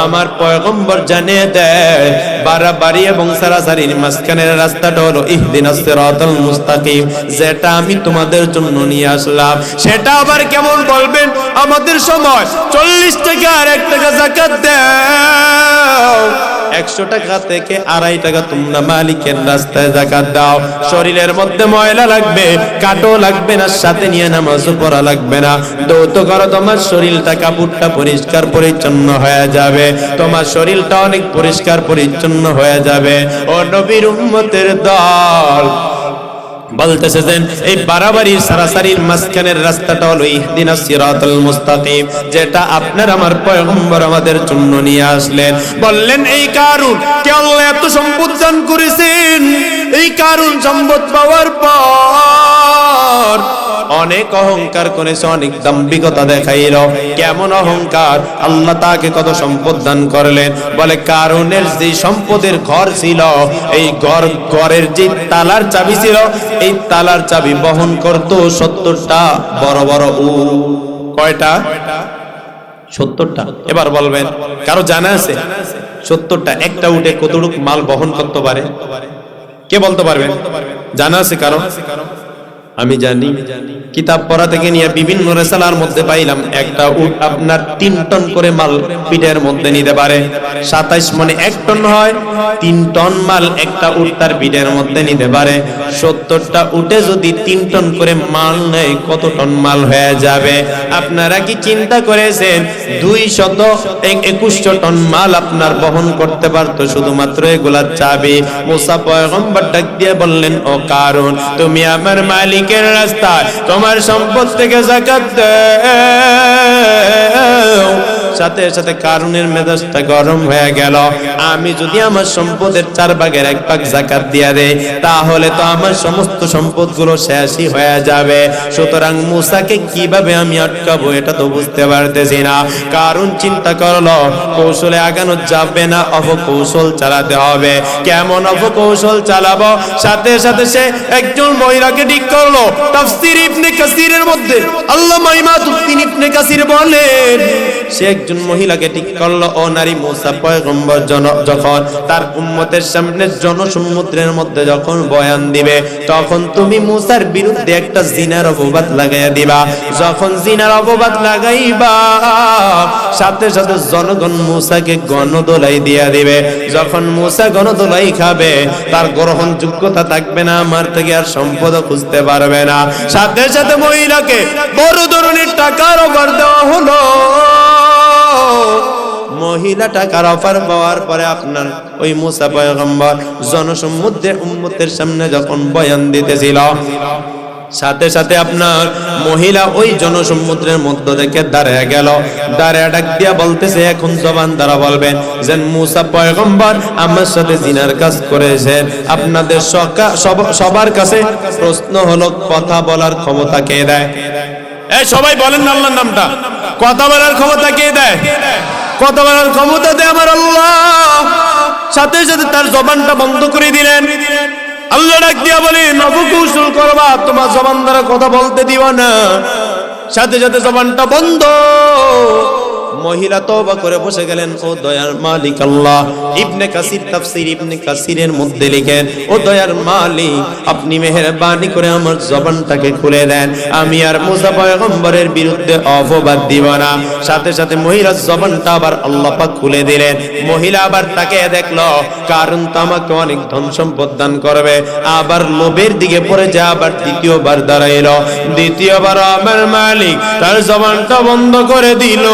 আমার পয়গম্বর জানিয়ে দেয় বাড়াবাড়ি এবং সারাসারির মাঝখানের রাস্তাটা হলো ইহদিনাস সিরাতাল মুস্তাকিম, যেটা আমি তোমাদের জন্য নিয়ে আসলাম। সেটা আবার কেমন বলবেন? আমাদের সময় 40 টাকা আর 1 টাকা যাকাত দাও, 100 টাকা থেকে 2.5 টাকা তোমরা মালিকের রাস্তায় যাকাত দাও। শরীরের মধ্যে ময়লা লাগবে, কাটো লাগবে না, সাথে নিয়ে নামাজও পড়া লাগবে না। দৌত করো, তোমার শরীরটা কাপড়টা পরিষ্কার পরিচ্ছন্ন হয়ে যাবে, তোমার শরীরটা অনেক পরিষ্কার পরিচ্ছন্ন হয়ে যাবে। ও নবীর উম্মতের দল বলতেছেন এই বাড়াবাড়ির সারাসারির মাঝখানের রাস্তাটা হলো ইহদিনাস সিরাতাল মুস্তাকিম, যেটা আপনার আমার পয়গম্বর আমাদের জন্য নিয়ে আসলেন। বললেন এই কারুন কে আল্লাহ এত সম্পদ দান করেছেন। এই কারুন সম্পদ পাওয়ার পর অনেক অহংকার করেছে, অনেক দাম্ভিকতা দেখাইল। কেমন অহংকার! আল্লাহ তাকে কত সম্পদ দান করলেন। বলে কারুনের যে সম্পদের ঘর ছিল, এই ঘরের যে তালার চাবি ছিল, এই তালার চাবি বহন করত 70টা বড় বড় উট। কয়টা? 70টা। এবার বলবেন কারো জানা আছে 70টা? একটা উটে কতটুকু মাল বহন করতে পারে? কে বলতে পারবেন? জানা আছে কারো? আমি জানি, কিতাব পড়া থেকে নিয়ে বিভিন্ন রেসালার মধ্যে পাইলাম একটা উট আপনার 3 টন করে মাল পিঠের মধ্যে নিতে পারে। 27 মনে 1 টন হয়, 3 টন মাল একটা উট তার পিঠের মধ্যে নিতে পারে। 70টা উটে যদি 3 টন করে মাল নেয়, কত টন মাল হয়ে যাবে? আপনারা কি চিন্তা করেছেন 221 টন মাল আপনার বহন করতে পারতো শুধুমাত্র এগুলা চাবি? মুসা পয়গম্বর ডাক দিয়ে বললেন, ও কারুন, তুমি আমার মালিকের রাস্তায় তোমার সম্পদ থেকে যাকাত দাও। সাথে সাথে কারুনের মেজাজটা গরম হয়ে গেল। আমি যদি আমার সম্পদের 4 ভাগের 1 ভাগ যাকাত দিয়া দেই, তাহলে তো আমার সমস্ত সম্পদগুলো শেষই হয়ে যাবে। সুতরাং মুসাকে কিভাবে আমি আটকাবো এটা তো বুঝতে পারতেছি না। কারুন চিন্তা করলো কৌশলে আগানো যাবে না, অপকৌশল চালাতে হবে। কেমন অপকৌশল চালাবো? সাথে সাথে সে একজন মহিলাকে ঠিক করলো। তাফসীর ইবনে কাসিরের মধ্যে আল্লামা ইমাদউদ্দিন ইবনে কাসির বলেন, সে একজন মহিলাকে ঠিক করলো। ও নারী, মুসা পয়গম্বর যখন তার উম্মতের সামনে জনসমুদ্রের মধ্যে যখন বয়ান দিবে, তখন তুমি মুসার বিরুদ্ধে একটা জিনার অপবাদ লাগাইয়া দিবা। যখন জিনার অপবাদ লাগাইবা, সাথে সাথে জনগণ মুসাকে গণদোলাই দিয়া দিবে। যখন মুসা গণদোলাই খাবে, তার গ্রহণযোগ্যতা থাকবে না, আমার থেকে আর সম্পদ খুঁজতে পারবে না। সাথে সাথে মহিলাকে বড় ধরনের টাকার অফার দেওয়া হলো। মহিলা টাকার অফার পাওয়ার পরে আপনার ওই মুসা পয়গম্বর জনসমুদ্রে উম্মতের সামনে যখন বয়ান দিতেছিল, সাথে সাথে আপনার মহিলা ওই জনসমুদ্রের মধ্য থেকে দাঁড়িয়ে গেল। দাঁড়িয়ে ডাক দিয়া বলতেছে, এখন জবান দ্বারা বলবেন যে মুসা পয়গম্বর আমার সাথে জিনার কাজ করেছেন। আপনাদের সবার কাছে প্রশ্ন হলো, কথা বলার ক্ষমতা কে দেয়? এই সবাই বলেন না আল্লাহর নামটা। কথা বলার ক্ষমতা কে দেয়? কথা বলার ক্ষমতা দেয় আমার আল্লাহ। সাথে সাথে তার জবানটা বন্ধ করে দিলেন। আল্লাহ ডাক দিয়া বলেন, অপকৌশল করবা, তোমার জবান দ্বারা কথা বলতে দিবা না। সাথে সাথে জবানটা বন্ধ। মহিলা তওবা করে বসে গেলেন। ও দয়ার মালিক আল্লাহ, ইবনে কাসির তাফসীর ইবনে কাসিরের মধ্যে লিখেন, ও দয়ার মালিক আপনি মেহেরবানি করে আমার জবানটাকে খুলে দেন, আমি আর মুসা পয়গম্বরের বিরুদ্ধে অপবাদ দিব না। সাথে সাথে মহিলার জবানটা আবার আল্লাহ পাক খুলে দিলেন। মহিলা আবার তাকে দেখলো, কারণ তো আমাকে অনেক ধন সম্পদ দান করবে। আবার লোভের দিকে পড়ে যা আবার দ্বিতীয়বার দাঁড়াইলো। দ্বিতীয়বার আমার মালিক তার জবানটা বন্ধ করে দিল।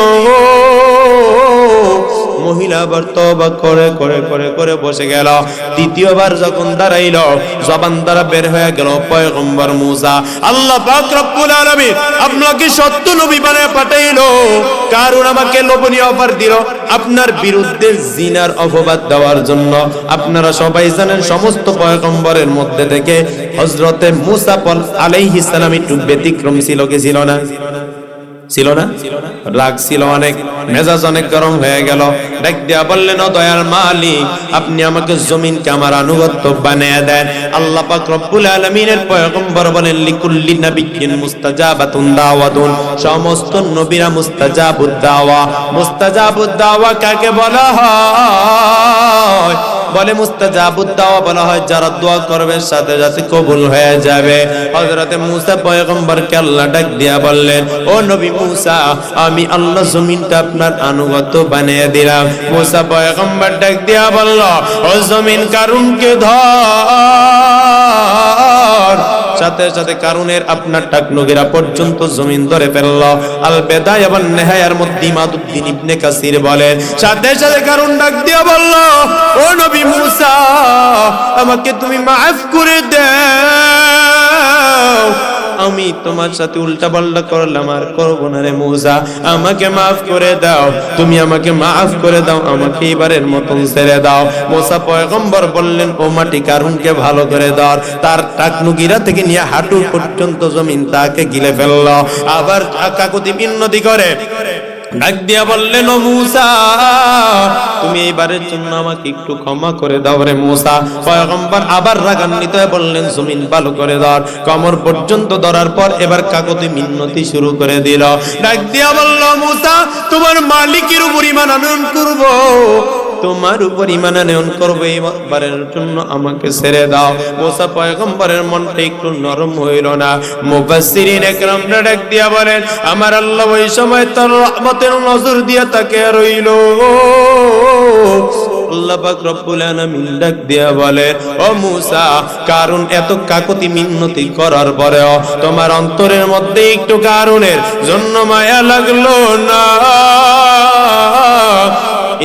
মহিলা আবার তওবা করে করে করে করে বসে গেল। তৃতীয়বার যখন দাঁড়াইলো, জবান দ্বারা বের হয়ে গেল, পয়গম্বর মুসা, আল্লাহ পাক রব্বুল আলামিন আপনাকে সত্য নবী বানায় পাঠাইলো, কারণ আমাকে লোভনীয় অফার দিল আপনার বিরুদ্ধে জিনার অপবাদ দেওয়ার জন্য। আপনারা সবাই জানেন সমস্ত পয়গম্বরের মধ্যে থেকে হযরতে মুসা আলাইহিস সালাম একটু ব্যতিক্রম ছিল কি ছিল না? ছিল না? রাগ ছিল অনেক, মেজাজ অনেক গরম হয়ে গেল। ডাক দিয়া বললেন, ও দয়ার মালিক আপনি আমাকে জমিনকে আমার আনুগত্য বানিয়ে দেন। আল্লাহ পাক রব্বুল আলামিনের পয়গম্বর বলেন, লিকুল্লি নাবিয়্যিন মুস্তাজাবাতুন দাওয়াতুন, সমস্ত নবীরা মুস্তাজাবুদ দাওয়া। মুস্তাজাবুদ দাওয়া কাকে বলা হয়? বলে মুস্তাজাবুদ দাওয়া বলা হয় যারা দোয়া করবে সাথে সাথে কবুল হয়ে যাবে। হযরতে মুসা পয়গম্বরকে আল্লাহ ডাক দিয়া বললেন, ও নবী মুসা আমি আল্লাহ জমিনটা আপনার আনুগত্য বানিয়ে দিলাম। মুসা পয়গম্বর ডাক দিয়া বলল, ও জমিন কারুনকে ধর। সাথে সাথে কারুনের আপনার টাকনুগিরা পর্যন্ত জমিন ধরে ফেলল। আল বেদায়া ওয়ান নেহায়ার মধ্যে ইমাদউদ্দিন ইবনে কাসির বলেন, সাথে সাথে কারুন ডাক দিয়া বলল, ও নবী মুসা আমাকে তুমি মাফ করে দাও, আমি তোমার সাথে উল্টা পাল্টা করলাম আর করব না রে মুসা, আমাকে মাফ করে দাও, তুমি আমাকে মাফ করে দাও, আমাকে এবারের মতন ছেড়ে দাও। মুসা পয়গম্বর বললেন, ও মাটি কারুনকে ভালো করে ধর। তার টাকনুগিরা থেকে নিয়ে হাঁটু পর্যন্ত জমিন তাকে গিলে ফেলল। আবার কাকুতি মিনতি করে ডাক দিয়া বললেন, ও মুসা তুমি এইবারের জন্য আমাকে একটু ক্ষমা করে দাও রে মুসা। পয়গম্বর আবার রাগান্বিত হয়ে বললেন, জমিন ভালো করে ধর। কোমর পর্যন্ত ধরার পর এবার কাকুতি মিনতি শুরু করে দিল। ডাক দিয়া বলল, মুসা তোমার মালিকের উপর ঈমান আনয়ন করব, তোমার উপর ঈমান আনয়ন করব, এবারের জন্য আমাকে ছেড়ে দাও। মুসা পয়গম্বরের মনটা একটু নরম হইল না। মুফাসসিরিন একরামরা ডাক দিয়া বলেন, আমার আল্লাহ ওই সময় তার রহমতের নজর দিয়া তাকে রইল। আল্লাহ পাক রব্বুল আলামিন ডাক দিয়া বলে, ও মুসা কারণ এত কাকুতি মিনতি করার পরেও তোমার অন্তরের মধ্যে একটু কারণের জন্য মায়া লাগলো না।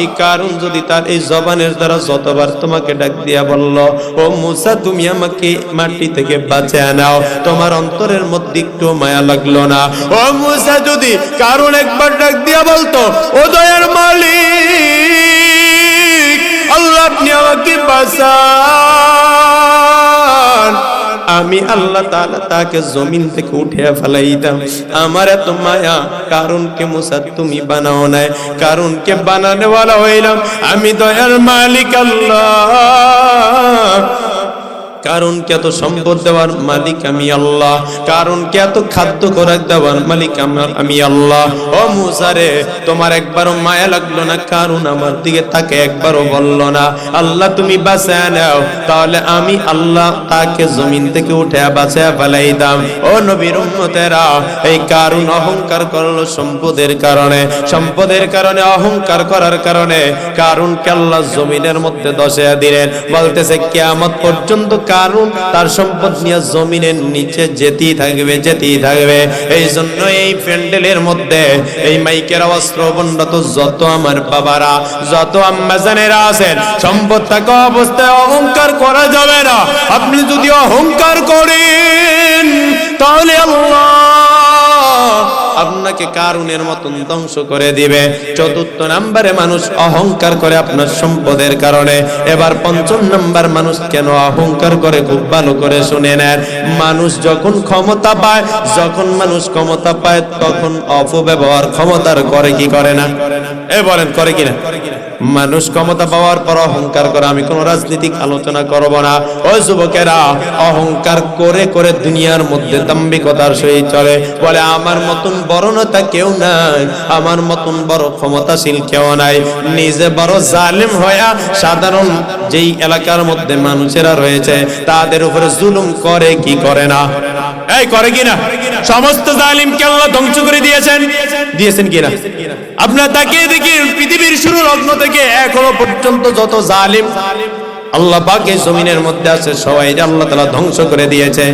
এই কারণ যদি তার এই জবানের দ্বারা যতবার তোমাকে ডাক দিয়া বলল, ও মুসা তুমি আমাকে মাটি থেকে বাঁচিয়ে নাও, তোমার অন্তরের মধ্যে একটু মায়া লাগলো না। ও মুসা যদি কারণ একবার ডাক দিয়া বলতো, ও দয়ার মালিক আল্লাহ আপনি আমাকে বাঁচান, আমি আল্লাহ তাআলা তাকে জমিন থেকে উঠিয়ে ফেলাইতাম। আমার এত মায়া, কারণকে মুসা তুমি বানাও নাই, কারণকে বানানে ওয়ালা হইলাম আমি দয়ার মালিক আল্লাহ। কারণকে এত সম্পদ দেওয়ার মালিক আমি আল্লাহ, কারণকে এত খাদ্য খোরাক দেওয়ার মালিক আমি আল্লাহ। ও মুসা রে তোমার একবারও মায়া লাগলো না, কারণ আমার দিকে তাকে একবারও বললো না আল্লাহ তুমি বাঁচায় নাও, তাহলে আমি আল্লাহ তাকে জমিন থেকে উঠে বাঁচায় ফেলাইতাম। ও নবীর উম্মতেরা এই কারণ অহংকার করলো সম্পদের কারণে, সম্পদের কারণে অহংকার করার কারণে কারণকে আল্লাহ জমিনের মধ্যে দশায়া দিলেন। বলতেছে কিয়ামত পর্যন্ত কারণ তার সম্পদ নিয়ে জমিনের নিচে যেতেই থাকবে, যেতেই থাকবে। এই জন্য এই প্যান্ডেলের মধ্যে এই মাইকের আওয়াজ শ্রবণরত যত আমার বাবারা, যত আম্মাজানেরা আছেন, সম্পদ থাকা অবস্থায় অহংকার করা যাবে না। আপনি যদি অহংকার করেন তাহলে আল্লাহ আপনাকে কারুনের মতন ধ্বংস করে দিবে। চতুর্থ নম্বরে মানুষ অহংকার করে আপনার সম্পদের কারণে। এবার পঞ্চম নম্বর মানুষ কেন অহংকার করে খুব ভালো করে শুনে নেন। মানুষ যখন ক্ষমতা পায়, যখন মানুষ ক্ষমতা পায় তখন অপব্যবহার ক্ষমতার করে কি করে না? এ বলেন করে কিনা? মানুষ ক্ষমতা পাওয়ার পর অহংকার করে। আমি কোনো রাজনৈতিক আলোচনা করব না। ও যুবকেরা, অহংকার করে করে দুনিয়ার মধ্যে দাম্ভিকতার সহিত চলে, বলে আমার মতন বড় নেতা কেউ নাই, আমার মতন বড় ক্ষমতাশীল কেউ নাই। নিজে বড় জালিম হয়ে সাধারণ যেই এলাকার মধ্যে মানুষেরা রয়েছে তাদের উপরে জুলুম করে কি করে না? এই করে কিনা? সমস্ত জালিমকে আল্লাহ ধ্বংস করে দিয়েছেন কিনা? আপনার তাকিয়ে দেখি পৃথিবীর শুরু লগ্ন থেকে এখনো পর্যন্ত যত জালিম আল্লাহ পাক এই জমিনের মধ্যে আছে সবাই আল্লাহ তাআলা ধ্বংস করে দিয়েছে।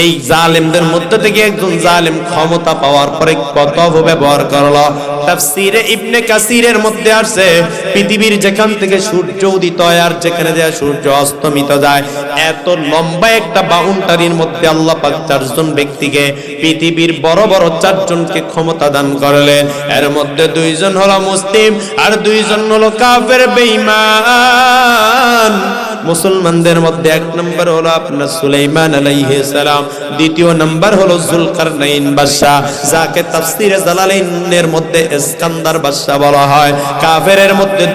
এই জালিমদের মধ্যে থেকে একজন জালিম ক্ষমতা পাওয়ার পরে কত অপব্যবহার করলো। তাফসীরে ইবনে কাসিরের মধ্যে আছে পৃথিবীর যেখান থেকে সূর্য উদিত হয় আর যেখানে যায় সূর্য অস্তমিত যায়, এত লম্বা একটা বাউন্ডারির মধ্যে আল্লাহ পাক চারজন ব্যক্তিকে, পৃথিবীর বড় বড় চারজনকে ক্ষমতা দান করলেন। এর মধ্যে দুইজন হলো মুসলিম আর দুইজন হলো কাফের বেঈমান। মুসলমানদের মধ্যে এক নম্বর হলো আপনার সুলাইমান আলাইহিস সালাম, দ্বিতীয় নম্বর হলো যুলকারনাইন বাদশা, যাকে তাফসীরে জালালাইনের মধ্যে ইস্কান্দার বাদশা বলা হয়। কাফেরের মধ্যে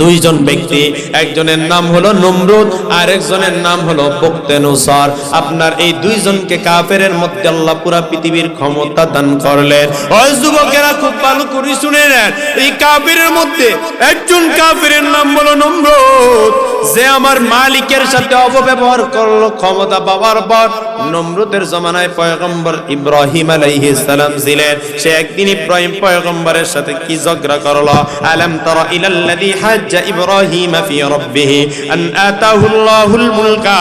দুইজন ব্যক্তি, একজনের নাম হলো নমরুদ আর একজনের নাম হলো বুকতেনসর। আপনার এই দুইজনকে কাফেরের মধ্যে আল্লাহ পুরা পৃথিবীর ক্ষমতা দান করলেন। ওই যুবকেরা খুব ভালো করে শুনে নেন, এই কাফেরের মধ্যে একজন কাফেরের নাম হলো নমরুদ, যে আমার মালিকের সাথে অপব্যবহার করলো ক্ষমতা পাওয়ার পর। নমরুদের জমানায় পয়গম্বর ইব্রাহিম আলাইহিস সালাম ছিলেন। সে একদিন ইব্রাহিম পয়গম্বরের সাথে কি ঝগড়া করলো? আলাম তারা ইলাল্লাযী হাজ্জা ইব্রাহিম ফি রাব্বিহি আন আতাহুল্লাহুল মুলকা।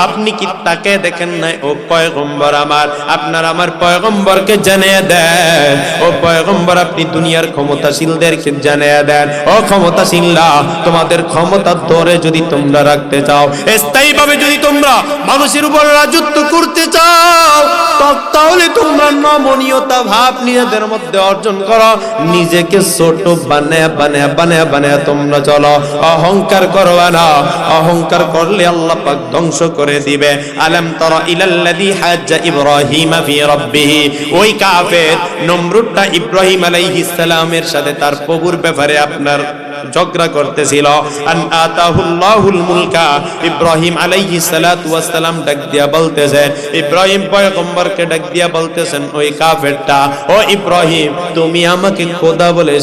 আপনি কি তাকে দেখেন নাই? ও পয়গম্বর আমার, আপনার আমার পয়গম্বরকে জানিয়ে দেন। ও পয়গম্বর, আপনি দুনিয়ার ক্ষমতাশীলদেরকে জানিয়ে দেন, ও ক্ষমতাশীলরা, তোমাদের ক্ষমতা ধরে যদি তোমরা রাখতে চাও, স্থায়ীভাবে যদি তোমরা মানুষের উপর রাজত্ব করতে চাও, তাহলে তোমরা নমনীয়তা ভাব নিজেদের মধ্যে অর্জন করো। নিজেকে ছোট বানায়া তোমরা চলো, অহংকার করবা না। অহংকার করলে আল্লাহ পাক ধ্বংস করে দিবে। আলাম তারা ইলাল্লাযী হাজ্জা ইব্রাহিম ফি রাব্বিহি। ওই কাফের নমরুদটা ইব্রাহিম আলাইহিস সালামের সাথে তার প্রভুর ব্যাপারে আপনার ঝগড়া করতেছিল। আন আতাহুল্লাহুল মুলকা, ইব্রাহিম আলাইহিস সালাতু ওয়াস সালাম ডাক দিয়া বলতেছেন, ইব্রাহিম পয়গম্বরকে ডাক দিয়া বলতেছেন, ওই কাফেরটা, ও ইব্রাহিম, তুমি আমাকে খোদা বলে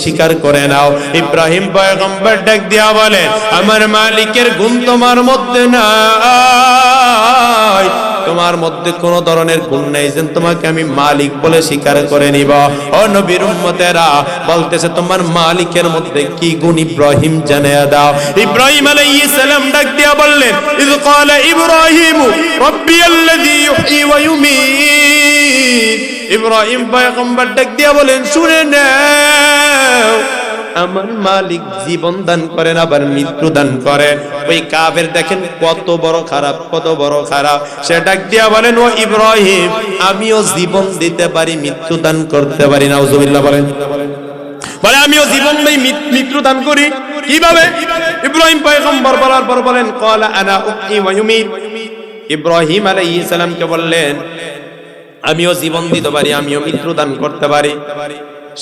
স্বীকার করে নাও। ইব্রাহিম পয়গম্বর ডাক দিয়া বলে, আমার মালিকের গুণ তোমার মধ্যে নাই, তোমার মধ্যে কোন ধরনের গুণ নাই যে তোমাকে আমি মালিক বলে স্বীকার করে নিব। ও নবীর উম্মতেরা, বলতেছে তোমার মালিকের মধ্যে কি গুণ ইব্রাহিম জানিয়ে দাও। ইব্রাহিম আলাইহিস সালাম ডাক দিয়া বললেন, ইয ক্বালা ইব্রাহিম রাব্বিয়াল্লাযী ইউহয়ী ওয়া ইউমীত। ইব্রাহিম পয়গম্বর ডাক দিয়া বলেন, শুনে নাও, আমার মালিক জীবন দান করেন আবার মৃত্যু দান করেন। ওই কাফের দেখেন কত বড় খারাপ, কত বড় খারাপ। সে ডাক দিয়া বলেন, ও ইব্রাহিম, আমিও জীবন দিতে পারি, মৃত্যু দান করতে পারি। নাউজুবিল্লাহ বলেন, বলে আমিও জীবন দেই, মৃত্যু দান করি। কিভাবে? ইব্রাহিম পয়গম্বর বলার পর বলেন, ক্বালা আনা উহয়ী ওয়া ইউমীত। ইব্রাহিম আলাইহিস সালামকে বললেন, আমিও জীবন দিতে পারি, আমিও মৃত্যু দান করতে পারি।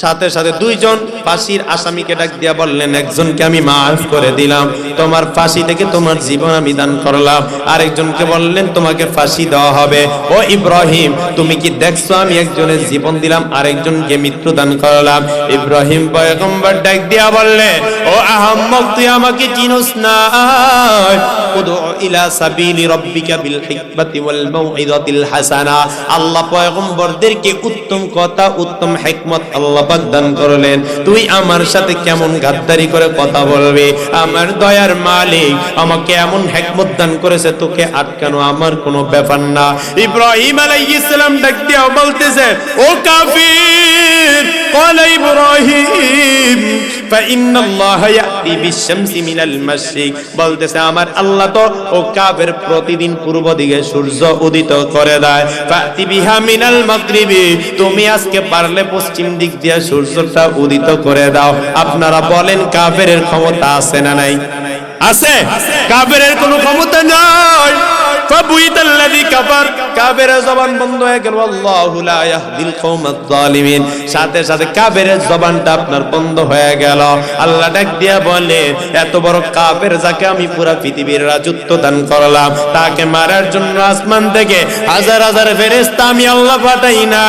সাথে সাথে দুইজন ফাঁসির আসামিকে ডাক দিয়া বললেন, একজনকে আমি মাফ করে দিলাম, তোমার ফাঁসি থেকে তোমার জীবন আমি দান করলাম। আরেকজনকে বললেন, তোমাকে ফাঁসি দেওয়া হবে। ও ইব্রাহিম, তুমি কি দেখছো আমি একজনের জীবন দিলাম, আরেকজনকে মৃত্যু দান করলাম? ইব্রাহিম পয়গম্বর ডাক দিয়া বললেন, ও আহাম্মক, তুই আমাকে চিনোস না? উদউ ইলা সাবিলি রাব্বিকা বিল হিকমাতি ওয়াল মাউইযাতিল হাসানা। আল্লাহ পয়গম্বরদেরকে উত্তম কথা, উত্তম হিকমত আল্লাহ পাক দান করলেন। তুই আমার সাথে কেমন গাদ্দারি করে কথা বলবি? আমার দয়ার মালিক আমাকে এমন হিকমত দান করেছে, তোকে আটকানো আমার কোনো ব্যাপার না। ইব্রাহিম আলাইহিস সালাম ডাক দিয়া বলতেছে, ও কাফির, ক্বালা ইব্রাহিম ফাইন্নাল্লাহা ইয়াতি বিশ-শামসি মিনাল মাশরিক। বলতেছে আমার আল্লাহ তো ও কাফের প্রতিদিন পূর্ব দিকে সূর্য উদিত করে দেয়। ফাতি বিহা মিনাল মাগরিবি, তুমি আজকে পারলে পশ্চিম দিক দিয়ে সূর্যটা উদিত করে দাও। আপনারা বলেন কাফেরের ক্ষমতা আছে না নাই? আছে? কাফেরের কোনো ক্ষমতা নাই। ফাবুইতাল্লাযী কাফার, কাফেরের জবান বন্ধ হয়ে গেল। আল্লাহু লা ইয়াহদিল কওমাজ জালিমিন, সাথে সাথে কাফেরের জবানটা আপনার বন্ধ হয়ে গেল। আল্লাহ ডাক দিয়া বলে, এত বড় কাফের যাকে আমি পুরা পৃথিবীর রাজত্ব দান করলাম, তাকে মারার জন্য আসমান থেকে হাজার হাজার ফেরেশতা আমি আল্লাহ পাঠাই না।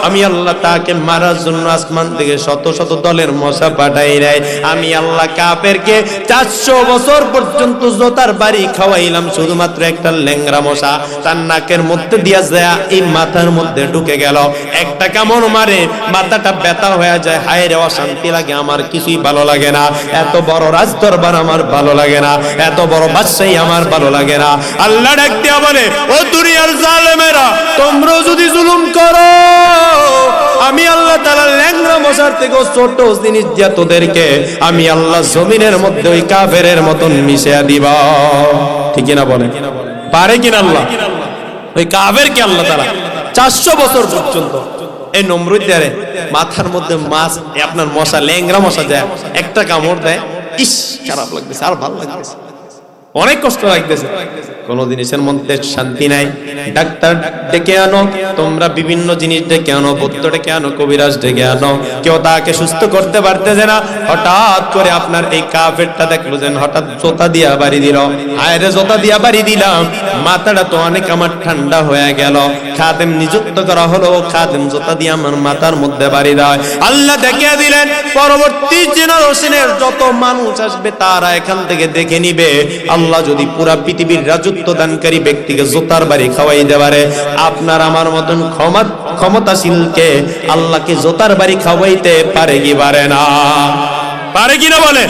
আমি আল্লাহ তাকে মারার জন্য আসমান থেকে শত শত দলের মশা পাঠাই নাই। আমি আল্লাহ কাফেরকে 400 বছর পর্যন্ত জোতার বাড়ি খাওয়াইলাম, শুধুমাত্র একটা ল্যাংড়া মশা তার নাকের মধ্যে দিয়া যায় এই মাথার মধ্যে ঢুকে গেল। একটা কামড় মারে মাথাটা ব্যথা হয়ে যায়, হায় রে অশান্তি লাগে, আমার কিছুই ভালো লাগে না। এত বড় রাজদরবার আমার ভালো লাগে না, এত বড় বাদশাহী আমার ভালো লাগে না। আল্লাহ ডাক দিয়া বলে, ও দুনিয়ার জালেমেরা, তোমরা যদি জুলুম করো, আমি আল্লাহ তাআলা ল্যাংড়া মশার থেকে ছোট জিনিস দিয়া তোদেরকে আমি আল্লাহ জমিনের মধ্যে ওই কাফেরের মতন মিশিয়ে দিব। ঠিক কিনা বলে? পারে কিনা আল্লাহ? ওই কাফেরকে আল্লাহ তাআলা 400 বছর পর্যন্ত এই নমরুদ দেয় মাথার মধ্যে মাছ আপনার মশা ল্যাংড়া মশা দেয়, একটা কামড় দেয়, ইস খারাপ লাগতেছে, আর ভালো লাগতেছে, অনেক কষ্ট লাগতেছে, কোন জিনিসের মধ্যে শান্তি নাই। ডাক্তার ডেকে আনো, তোমরা বিভিন্ন জিনিস ডেকে আনো, বৈদ্য ডেকে আনো, কবিরাজ ডেকে আনো, কেউ তাকে সুস্থ করতে পারতেছে না। হঠাৎ করে আপনার এই কাফেরটা দেখলো যে হঠাৎ জোতা দিয়া বাড়ি দিল, আয়রে জোতা দিয়া বাড়ি দিলাম, মাথাটা তো অনেক আমার ঠান্ডা হয়ে গেল। খাদেম নিযুক্ত করা হলো, খাদেম জোতা দিয়ে আমার মাথার মধ্যে বাড়ি দেয়। আল্লাহ দেখিয়ে দিলেন, পরবর্তী জেনারেশনের যত মানুষ আসবে তারা এখান থেকে দেখে নিবে আল্লাহ যদি পুরা পৃথিবীর রাজত্ব দানকারী ব্যক্তিকে জোতার বাড়ি খাওয়াইতে পারে, আপনার আমার মতন ক্ষমতাশীলকে আল্লাহকে জোতার বাড়ি খাওয়াইতে পারে কি পারে না? পারে কিনা বলে?